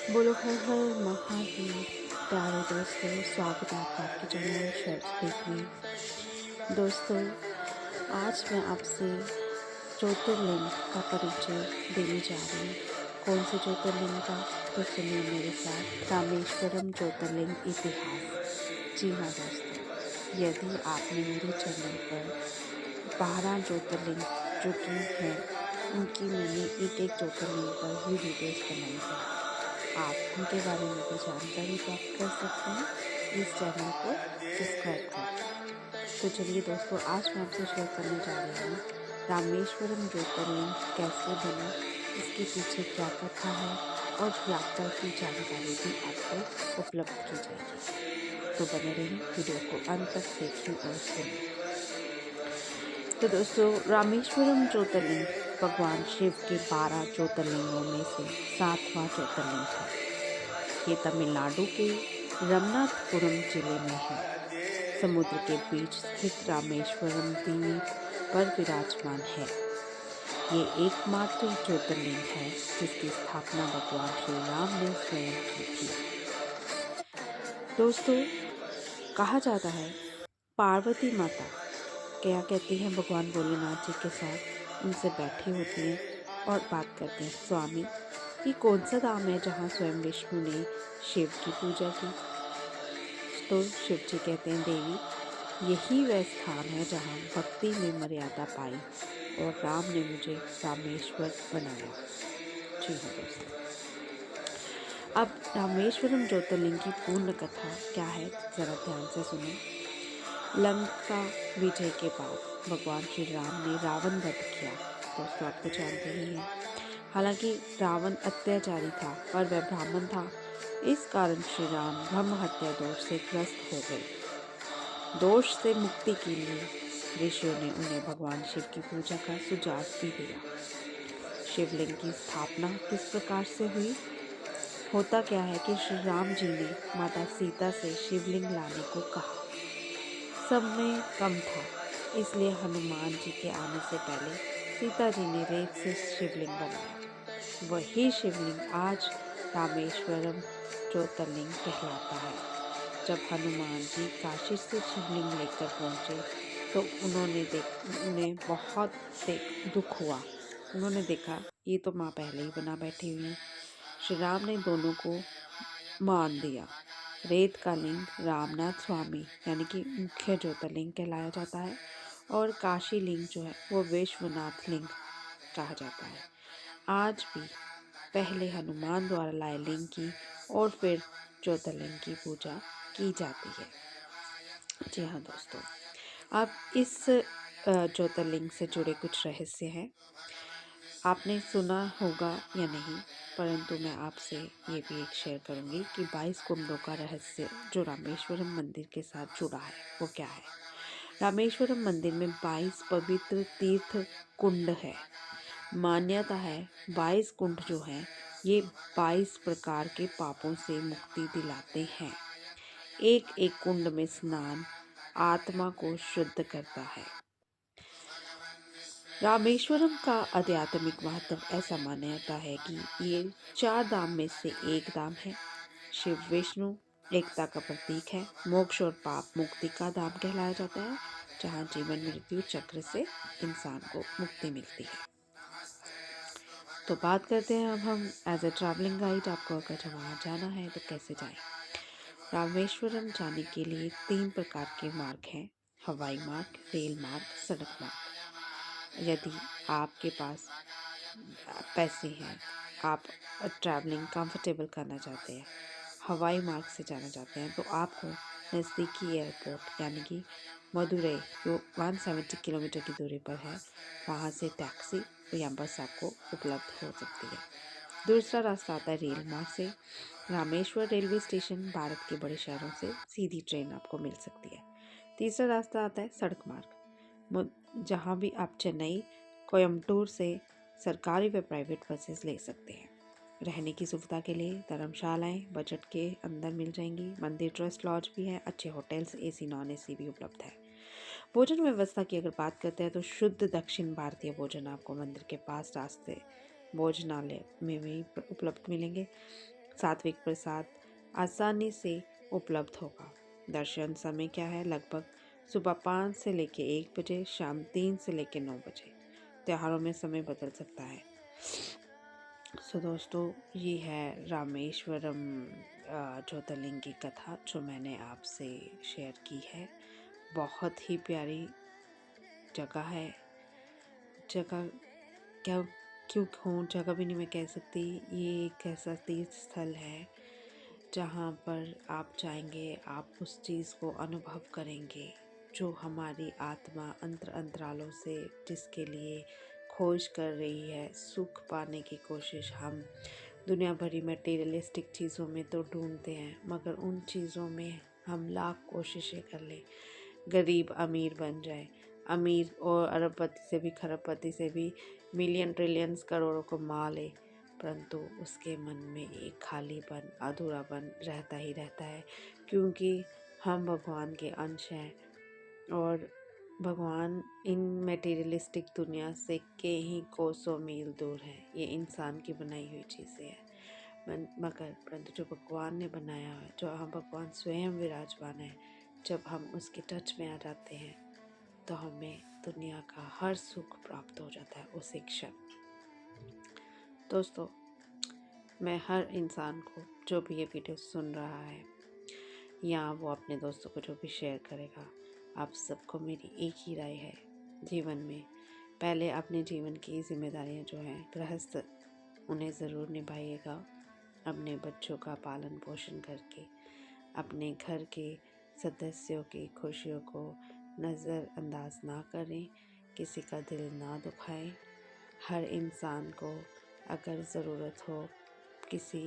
बोलो हर हर महादेव। प्यारे दोस्तों, स्वागत है आपका आपके चैनल शर्ट स्पीक में। दोस्तों, आज मैं आपसे ज्योतिर्लिंग का परिचय देने जा रही हूँ। कौन से ज्योतिर्लिंग का? तो सुनिए मेरे साथ, रामेश्वरम ज्योतिर्लिंग इतिहास। जी हाँ दोस्तों, यदि आपने मेरे चैनल पर 12 ज्योतिर्लिंग जो कि हैं, उनकी मैंने एक एक ज्योतिर्लिंग पर भी वीडियोस बनाई है। आप उनके बारे में भी जानकारी प्राप्त कर सकते हैं इस चैनल को सब्सक्राइब करके। तो चलिए दोस्तों, आज मैं आपसे शेयर करने जा रही हूँ रामेश्वरम ज्योतिर्लिंग कैसे बना, इसके पीछे क्या कथा है और यात्रा की जानकारी भी आपको उपलब्ध की जाएगी। तो बने रहिए, वीडियो को अंत तक देखिए और सुनिए। तो दोस्तों, रामेश्वरम ज्योतिर्लिंग भगवान शिव के 12 ज्योतिर्लिंगों में से 7वां ज्योतिर्लिंग है। ये तमिलनाडु के रमनाथपुरम जिले में है। समुद्र के बीच स्थित रामेश्वरम द्वीप पर विराजमान है। ये एकमात्र ज्योतिर्लिंग है जिसकी स्थापना भगवान श्री राम ने स्वयं की थी। दोस्तों, कहा जाता है पार्वती माता क्या कहती हैं भगवान भोलेनाथ जी के साथ, उनसे बैठी होती हैं और बात करते हैं, स्वामी ये कौन सा धाम है जहाँ स्वयं विष्णु ने शिव की पूजा की? तो शिव जी कहते हैं, देवी यही वह स्थान है जहाँ भक्ति में मर्यादा पाई और राम ने मुझे रामेश्वर बनाया। जी हाँ दोस्तों, अब रामेश्वरम ज्योतिर्लिंग की पूर्ण कथा क्या है, जरा ध्यान से सुनो। लंका विजय के बाद भगवान श्री राम ने रावण वध किया। दोस्तों, आप तो जानते ही हैं। हालांकि रावण अत्याचारी था और वह ब्राह्मण था। इस कारण श्री राम ब्रह्म हत्या दोष से ग्रस्त हो गए। दोष से मुक्ति के लिए ऋषियों ने उन्हें भगवान शिव की पूजा का सुझाव भी दिया। शिवलिंग की स्थापना किस प्रकार से हुई? होता क्या है कि श्री राम जी ने माता सीता से शिवलिंग लाने को कहा। समय कम था, इसलिए हनुमान जी के आने से पहले सीता जी ने रेत से शिवलिंग बनाया। वही शिवलिंग आज रामेश्वरम ज्योतिर्लिंग कहलाता है। जब हनुमान जी काशी से शिवलिंग लेकर पहुंचे तो उन्हें बहुत दुख हुआ। उन्होंने देखा ये तो माँ पहले ही बना बैठी हुई है। श्री राम ने दोनों को मान दिया। रेत का लिंग रामनाथ स्वामी यानी कि मुख्य ज्योतिर्लिंग कहलाया जाता है और काशी लिंग जो है वो विश्वनाथ लिंग कहा जाता है। आज भी पहले हनुमान द्वारा लाए लिंग की और फिर ज्योतिर्लिंग की पूजा की जाती है। जी हाँ दोस्तों, अब इस ज्योतिर्लिंग से जुड़े कुछ रहस्य हैं। आपने सुना होगा या नहीं, परंतु मैं आपसे ये भी एक शेयर करूंगी कि 22 कुंडों का रहस्य जो रामेश्वरम मंदिर के साथ जुड़ा है वो क्या है। रामेश्वरम मंदिर में 22 पवित्र तीर्थ कुंड है। मान्यता है 22 कुंड जो हैं ये 22 प्रकार के पापों से मुक्ति दिलाते हैं। एक एक कुंड में स्नान आत्मा को शुद्ध करता है। रामेश्वरम का आध्यात्मिक महत्व ऐसा माना जाता है कि ये 4 धाम में से एक धाम है। शिव विष्णु एकता का प्रतीक है। मोक्ष और पाप मुक्ति का धाम कहलाया जाता है, जहाँ जीवन मृत्यु चक्र से इंसान को मुक्ति मिलती है। तो बात करते हैं अब हम एज ए ट्रैवलिंग गाइड, आपको अगर वहाँ जाना है तो कैसे जाएं। रामेश्वरम जाने के लिए 3 प्रकार के मार्ग हैं: हवाई मार्ग, रेल मार्ग, सड़क मार्ग। यदि आपके पास पैसे हैं, आप ट्रैवलिंग कंफर्टेबल करना चाहते हैं, हवाई मार्ग से जाना चाहते हैं, तो आपको नज़दीकी एयरपोर्ट यानी कि मदुरई जो 170 किलोमीटर की दूरी पर है, वहाँ से टैक्सी या बस आपको उपलब्ध हो सकती है। दूसरा रास्ता आता है रेल मार्ग से। रामेश्वर रेलवे स्टेशन भारत के बड़े शहरों से सीधी ट्रेन आपको मिल सकती है। तीसरा रास्ता आता है सड़क मार्ग, जहाँ भी आप चेन्नई, कोयम्बटूर से सरकारी व प्राइवेट बसेस ले सकते हैं। रहने की सुविधा के लिए धर्मशालाएं बजट के अंदर मिल जाएंगी। मंदिर ट्रस्ट लॉज भी है। अच्छे होटल्स एसी नॉन एसी भी उपलब्ध है। भोजन व्यवस्था की अगर बात करते हैं तो शुद्ध दक्षिण भारतीय भोजन आपको मंदिर के पास रास्ते भोजनालय में भी उपलब्ध मिलेंगे। सात्विक प्रसाद आसानी से उपलब्ध होगा। दर्शन समय क्या है? लगभग सुबह 5 से लेकर 1 बजे, शाम 3 से लेकर 9 बजे। त्योहारों में समय बदल सकता है। सो दोस्तों, ये है रामेश्वरम ज्योतिर्लिंग की कथा जो मैंने आपसे शेयर की है। बहुत ही प्यारी जगह है। जगह क्या क्यों कहूँ, जगह भी नहीं मैं कह सकती, ये एक ऐसा तीर्थ स्थल है जहाँ पर आप जाएंगे, आप उस चीज़ को अनुभव करेंगे जो हमारी आत्मा अंतरालों से जिसके लिए खोज कर रही है, सुख पाने की कोशिश। हम दुनिया भरी मटेरियलिस्टिक चीज़ों में तो ढूंढते हैं, मगर उन चीज़ों में हम लाख कोशिशें कर लें, गरीब अमीर बन जाए, अमीर और अरबपति से भी, खरबपति से भी मिलियन ट्रिलियंस करोड़ों को मा ले, परंतु उसके मन में एक खालीपन, अधूरापन रहता ही रहता है, क्योंकि हम भगवान के अंश हैं और भगवान इन मटेरियलिस्टिक दुनिया से कहीं कोसों मील दूर है। ये इंसान की बनाई हुई चीज़ें हैं, मगर परंतु जो भगवान ने बनाया है, जो हम भगवान स्वयं विराजमान है, जब हम उसके टच में आ जाते हैं तो हमें दुनिया का हर सुख प्राप्त हो जाता है उसी क्षण। दोस्तों, मैं हर इंसान को जो भी ये वीडियो सुन रहा है या वो अपने दोस्तों को जो भी शेयर करेगा, आप सबको मेरी एक ही राय है, जीवन में पहले अपने जीवन की जिम्मेदारियां जो हैं गृहस्थ, उन्हें ज़रूर निभाइएगा। अपने बच्चों का पालन पोषण करके अपने घर के सदस्यों की खुशियों को नज़रअंदाज ना करें, किसी का दिल ना दुखाएं। हर इंसान को अगर ज़रूरत हो किसी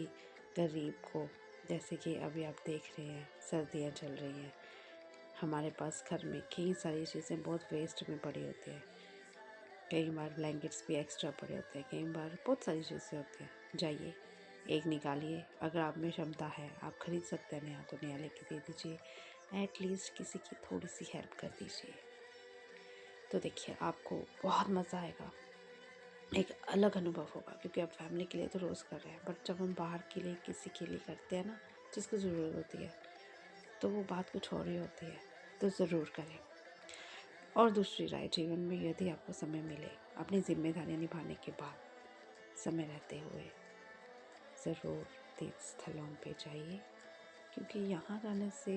गरीब को, जैसे कि अभी आप देख रहे हैं सर्दियाँ चल रही हैं, हमारे पास घर में कई सारी चीज़ें बहुत वेस्ट में पड़ी होती है, कई बार ब्लैंकेट्स भी एक्स्ट्रा पड़े होते हैं, कई बार बहुत सारी चीज़ें होती हैं। जाइए, एक निकालिए, अगर आप में क्षमता है आप खरीद सकते हैं नया तो नया लेके दे दीजिए, एटलीस्ट किसी की थोड़ी सी हेल्प कर दीजिए। तो देखिए, आपको बहुत मज़ा आएगा, एक अलग अनुभव होगा, क्योंकि आप फैमिली के लिए तो रोज़ कर रहे हैं, बट जब हम बाहर के लिए किसी के लिए करते हैं ना, जिसको ज़रूरत होती है, तो वो बात कुछ और ही होती है। तो ज़रूर करें। और दूसरी राय, जीवन में यदि आपको समय मिले, अपनी जिम्मेदारियां निभाने के बाद समय रहते हुए ज़रूर तीर्थ स्थलों पे जाइए, क्योंकि यहाँ जाने से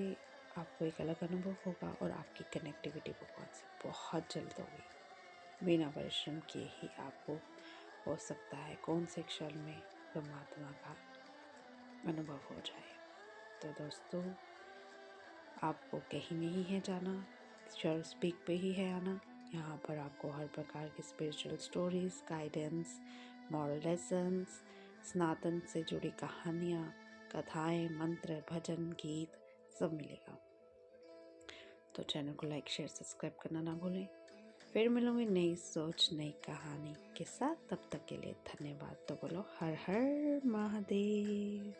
आपको एक अलग अनुभव होगा और आपकी कनेक्टिविटी भगवान से बहुत जल्द होगी। बिना परिश्रम किए ही आपको हो सकता है कौन से क्षण में परमात्मा का अनुभव हो जाए। तो दोस्तों, आपको कहीं नहीं है जाना, चर्च स्पीक पे ही है आना। यहाँ पर आपको हर प्रकार की spiritual stories, guidance, moral lessons, Sanatan से जुड़ी कहानियाँ, कथाएं, मंत्र, भजन, गीत सब मिलेगा। तो चैनल को लाइक, शेयर, सब्सक्राइब करना ना भूलें। फिर मिलूंगी नई सोच, नई कहानी के साथ। तब तक के लिए धन्यवाद। तो बोलो हर हर महादेव।